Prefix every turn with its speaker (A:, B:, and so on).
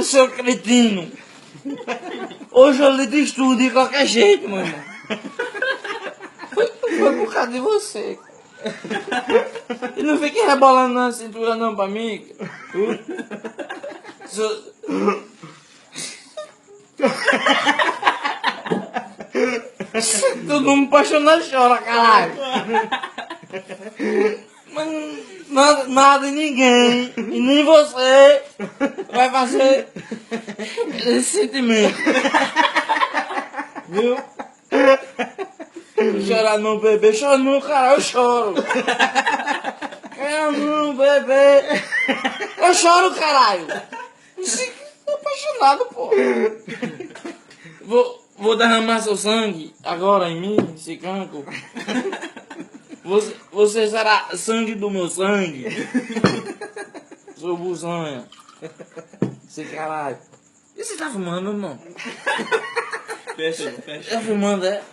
A: Seu cretino. Hoje eu lhe destruo de qualquer jeito, meu irmão. Foi por causa de você. E não fique rebolando na cintura não pra mim. Todo mundo apaixonado chora, caralho. Mas nada e ninguém, e nem você, vai fazer esse sentimento. Viu? Chorar não, bebê. Chora não, caralho, eu choro. Chora não, bebê. Eu choro, caralho. Tô apaixonado, pô. Vou derramar seu sangue agora em mim, esse cancro. Você será sangue do meu sangue. Sou busanha. Esse caralho. E você tá fumando, irmão?
B: Fecha, fecha.
A: Tá fumando, é?